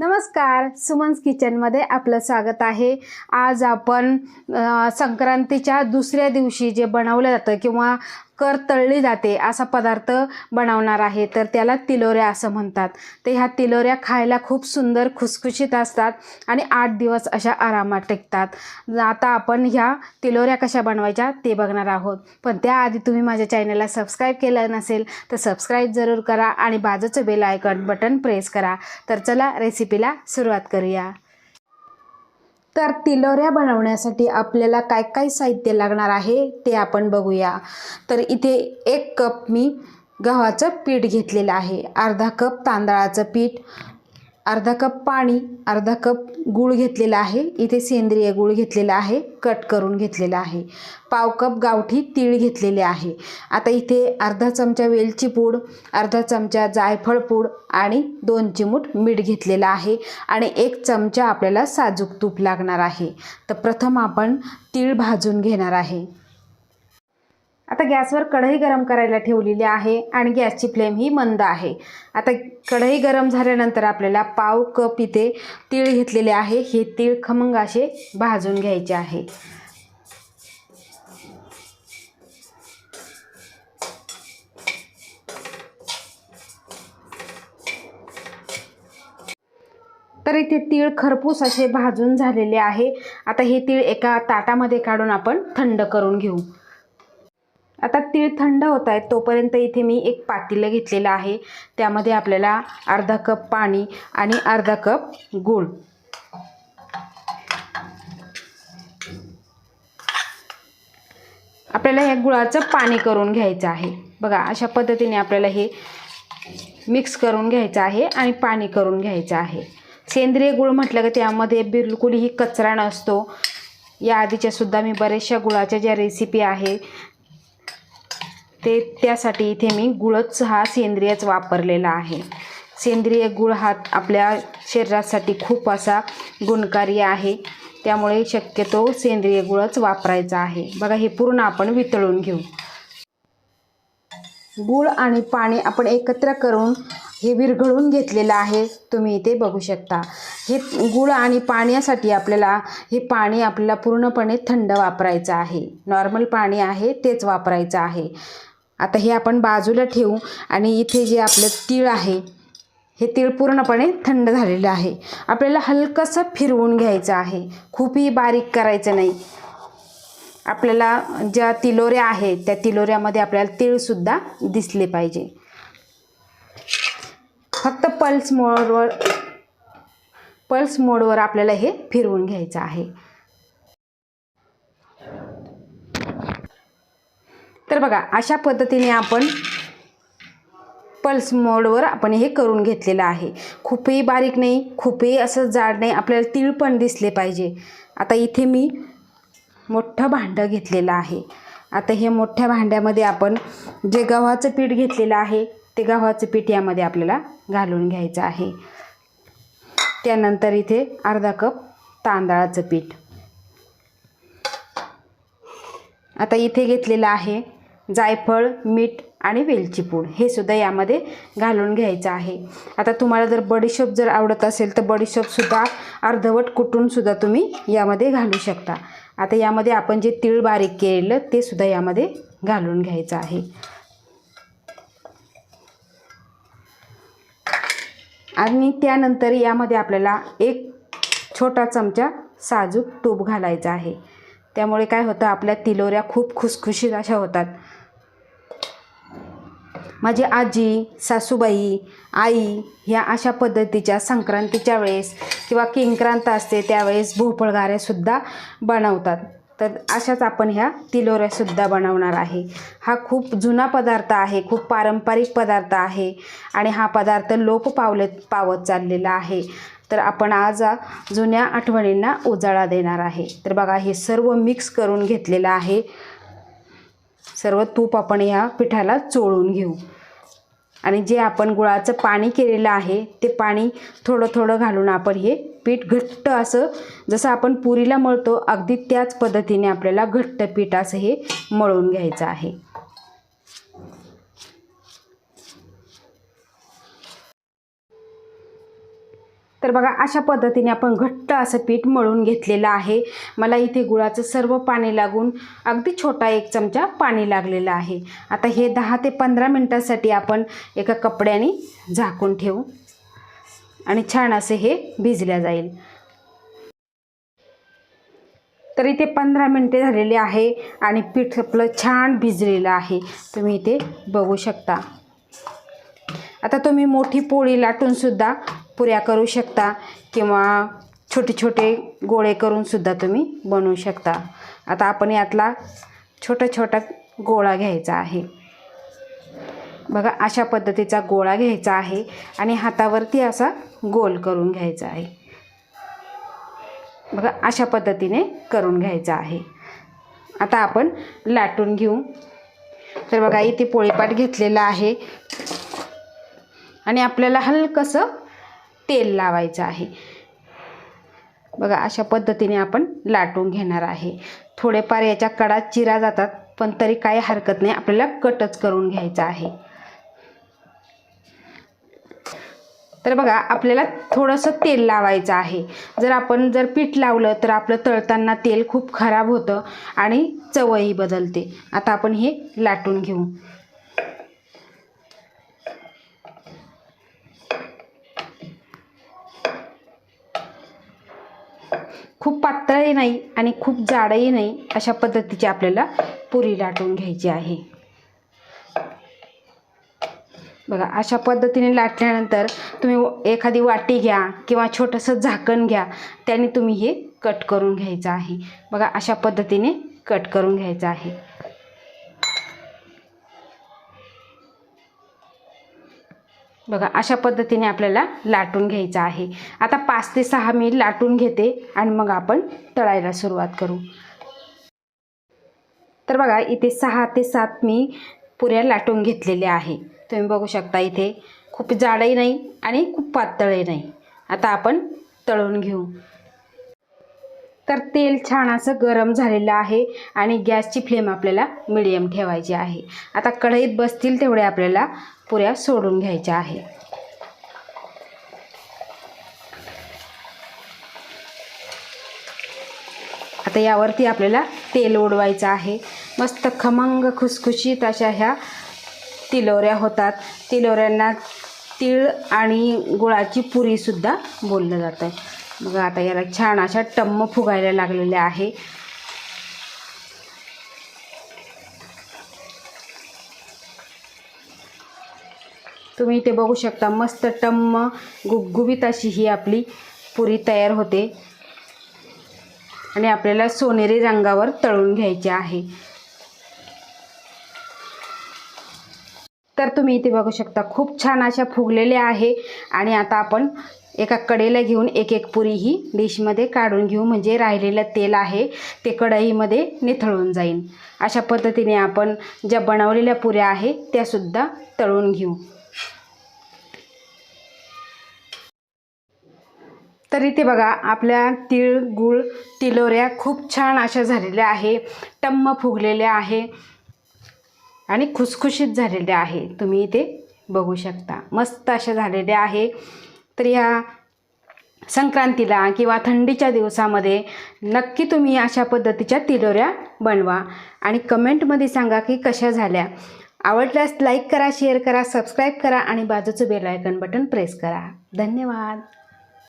नमस्कार, सुमन्स किचनमध्ये आपलं स्वागत आहे। आज आपण संक्रांतीच्या दुसऱ्या दिवशी जे बनवलं जातं किंवा कर तळली जाते असा पदार्थ बनवणार आहे। तर त्याला तिलोऱ्या असं म्हणतात। तर ह्या तिलोऱ्या खायला खूप सुंदर खुसखुशीत असतात आणि 8 दिवस अशा आरामात टिकतात। आता आपण ह्या तिलोऱ्या कशा बनवायच्या ते बघणार आहोत। पण त्याआधी तुम्ही माझ्या चॅनलला सबस्क्राईब केलं नसेल तर सबस्क्राईब जरूर करा आणि बाजूचं बेल आयकॉन बटन प्रेस करा। तर चला रेसिपीला सुरुवात करूया। तर तिलोऱ्या बनवण्यासाठी आपल्याला काय काय साहित्य लागणार आहे ते आपण बघूया। तर इथे 1 कप मी गव्हाचं पीठ घेतलेलं आहे, अर्धा कप तांदळाचं पीठ, अर्धा कप पाणी, अर्धा कप गूळ घेतलेला आहे। इथे सेंद्रिय गूळ घेतलेला आहे, कट करून घेतलेला आहे। पाव कप गावठी तीळ घेतलेले आहे। आता इथे अर्धा चमचा वेलची पूड, अर्धा चमचा जायफळ पूड आणि 2 चिमूट मीठ घेतलेला आहे आणि 1 चमचा आपल्याला साजूक तूप लागणार आहे। तर प्रथम आपण तीळ भाजून घेणार आहे। आता गॅसवर कढई गरम करायला ठेवलेली आहे आणि गॅसची फ्लेम ही मंद आहे। आता कढई गरम झाल्यानंतर आपल्याला पाव कप इथे तीळ घेतलेले आहे। हे तीळ खमंग असे भाजून घ्यायचे आहे। तर इथे तीळ खरपूस असे भाजून झालेले आहे। आता हे तीळ एका ताटामध्ये काढून आपण थंड करून घेऊ। आता तीळ थंड होत आहेत तोपर्यंत इथे मी एक पातेलं घेतलेलं आहे। त्यामध्ये आपल्याला अर्धा कप पाणी आणि अर्धा कप गूळ, आपल्याला या गुळाचं पाणी करून घ्यायचं आहे। बघा अशा पद्धतीने आपल्याला हे मिक्स करून घ्यायचं आहे आणि पाणी करून घ्यायचं आहे। सेंद्रिय गूळ म्हटलं की त्यामध्ये बिलकुलही कचरा नसतो। या आधीच्या सुद्धा मी बऱ्याचशा गुळाच्या ज्या रेसिपी आहे त्यासाठी इथे मी गुळच हा सेंद्रियच वापरलेला आहे। सेंद्रिय गूळ हा आपल्या शरीरासाठी खूप असा गुणकारी आहे, त्यामुळे शक्यतो सेंद्रिय गुळच वापरायचा आहे। बघा हे पूर्ण आपण वितळून घेऊ। गूळ आणि पाणी आपण एकत्र करून हे विरघळून घेतलेलं आहे, तुम्ही इथे बघू शकता। हे गूळ आणि पाण्यासाठी आपल्याला हे पाणी आपल्याला पूर्णपणे थंड वापरायचं आहे। नॉर्मल पाणी आहे तेच वापरायचं आहे। आता हे आपण बाजूला ठेवू आणि इथे जे आपलं तीळ आहे हे तीळ पूर्णपणे थंड झालेलं आहे। आपल्याला हलकंसं फिरवून घ्यायचं आहे, खूपही बारीक करायचं नाही। आपल्याला ज्या तिलोऱ्या आहेत त्या तिलोऱ्यामध्ये आपल्याला तीळसुद्धा दिसले पाहिजे। फक्त पल्स मोडवर आपल्याला हे फिरवून घ्यायचं आहे। तर बघा अशा पद्धतीने आपण पल्स मोडवर आपण हे करून घेतलेलं आहे। खूपही बारीक नाही, खूपही असं जाड नाही, आपल्याला तीळ पण दिसले पाहिजे। आता इथे मी मोठं भांडं घेतलेलं आहे। आता हे मोठ्या भांड्यामध्ये आपण जे गव्हाचं पीठ घेतलेलं आहे ते गव्हाचं पीठ यामध्ये आपल्याला घालून घ्यायचं आहे। त्यानंतर इथे अर्धा कप तांदळाचं पीठ, आता इथे घेतलेलं आहे जायफळ, मीठ आणि वेलची पूड, हे सुद्धा यामध्ये घालून घ्यायचं आहे। आता तुम्हाला जर बडीशोप जर आवडत असेल तर बडीशोपसुद्धा अर्धवट कुटून सुद्धा तुम्ही यामध्ये घालू शकता। आता यामध्ये आपण जे तीळ बारीक केलेलं ते सुद्धा यामध्ये घालून घ्यायचं आहे आणि त्यानंतर यामध्ये आपल्याला 1 छोटा चमचा साजूक तूप घालायचं आहे। त्यामुळे काय होतं, आपल्या तिलोऱ्या खूप खुसखुशीत अशा होतात। माझी आजी, सासूबाई, आई ह्या अशा पद्धतीच्या संक्रांतीच्या वेळेस किंवा किंक्रांत असते त्यावेळेस भोपळगाऱ्यासुद्धा बनवतात। तर अशाच आपण ह्या तिलोऱ्यासुद्धा बनवणार आहे। हा खूप जुना पदार्थ आहे, खूप पारंपरिक पदार्थ आहे आणि हा पदार्थ लोप पावत चाललेला आहे। तर आपण आज जुन्या आठवणींना उजाळा देणार आहे। तर बघा हे सर्व मिक्स करून घेतलेलं आहे। सर्व तूप आपण या पिठाला चोळून घेऊ आणि जे आपण गुळाचं पाणी केलेलं आहे ते पाणी थोडं थोडं घालून आपण हे पीठ घट्ट असं, जसं आपण पुरीला मळतो अगदी त्याच पद्धतीने आपल्याला घट्ट पीठ असं हे मळून घ्यायचं आहे। तर बघा अशा पद्धतीने आपण घट्ट असं पीठ मळून घेतलेलं आहे. मला इथे गुळाचं सर्व पाणी लागून अगदी छोटा 1 चमचा पाणी लागलेलं आहे. आता हे 10 ते 15 मिनिटांसाठी आपण एका कपड्याने झाकून ठेवू आणि छान असे हे भिजल्या जाईल. तर इथे 15 मिनिटे झालेली आहे आणि पीठ आपलं छान भिजलेलं आहे. तुम्ही इथे बघू शकता. आता तुम्ही मोठी पोळी लाटून सुद्धा पुऱ्या करू शकता किंवा छोटे छोटे गोळे करून सुद्धा तुम्ही बनवू शकता. आता आपण यातला छोटा छोटा गोळा घ्यायचा आहे. बघा अशा पद्धतीचा गोळा घ्यायचा आहे आणि हातावरती असा गोल करून घ्यायचा आहे. बघा अशा पद्धतीने करून घ्यायचा आहे. आता आपण लाटून घेऊ. तर बघा इथे पोळीपाट घेतलेला आहे आणि आपल्याला हलकंसं तेल लावायचं आहे. बघा अशा पद्धतीने आपण लाटून घेणार आहे. थोडेफार याच्या कडा चिरा जातात पण तरी काही हरकत नाही, आपल्याला कटच करून घ्यायचा आहे. तर बघा आपल्याला थोडंसं तेल लावायचं आहे. जर आपण पीठ लावलं तर आपलं तळताना तेल खूप खराब होतं आणि चवही बदलते. आता आपण हे लाटून घेऊ. खूप पातळही नाही आणि खूप जाडही नाही, अशा पद्धतीची आपल्याला पुरी लाटून घ्यायची आहे. बघा अशा पद्धतीने लाटल्यानंतर तुम्ही एखादी वाटी घ्या किंवा छोटंसं झाकण घ्या, त्याने तुम्ही हे कट करून घ्यायचं आहे. बघा अशा पद्धतीने कट करून घ्यायचं आहे. बघा अशा पद्धतीने आपल्याला लाटून घ्यायचं आहे. आता 5 ते 6 मिनिट लाटून घेते आणि मग आपण तळायला सुरुवात करू. तर बघा इथे 6 ते 7 मी पुऱ्या लाटून घेतलेल्या आहे. तुम्ही बघू शकता इथे खूप जाडही नाही आणि खूप पातळही नाही. आता आपण तळून घेऊ. तर तेल छान असं गरम झालेलं आहे आणि गॅसची फ्लेम आपल्याला मीडियम ठेवायची आहे. आता कढईत बसतील तेवढे आपल्याला पुऱ्या सोडून घ्यायच्या आहे. आता यावरती आपल्याला तेल उडवायचं आहे. मस्त खमंग खुसखुशीत अशा ह्या तिलोऱ्या होतात. तिलोऱ्यांना तीळ आणि गुळाची पुरीसुद्धा बोललं जातं. बघा आता याला छान अशा टम्म फुगायला लागलेल्या आहे. तुम्ही इथे बघू शकता मस्त टम्म गुबगुबीत अशी ही आपली पुरी तयार होते आणि आपल्याला सोनेरी रंगावर तळून घ्यायचे आहे. तर तुम्ही इथे बघू शकता खूप छान अशा फुगलेल्या आहे आणि आता आपण एका कढईला घेऊन एक एक पुरी ही डिशमध्ये काढून घेऊ, म्हणजे राहिलेलं तेल आहे ते कढईमध्ये निथळून जाईल. अशा पद्धतीने आपण ज्या बनवलेल्या पुऱ्या आहे त्यासुद्धा तळून घेऊ. तर इथे बघा आपल्या तीळ गुळ तिलोऱ्या खूप छान अशा झालेल्या आहे, टम्म फुगलेल्या आहे आणि खुसखुशीत झालेल्या आहे. तुम्ही इथे बघू शकता मस्त अशा झालेल्या आहे. तर या संक्रांतीला किंवा थंडीच्या दिवसामध्ये नक्की तुम्ही अशा पद्धतीच्या तिलोऱ्या बनवा आणि कमेंटमध्ये सांगा की कशा झाल्या. आवडल्यास लाईक करा, शेअर करा, सबस्क्राईब करा आणि बाजूचं बेल आयकॉन बटन प्रेस करा. धन्यवाद.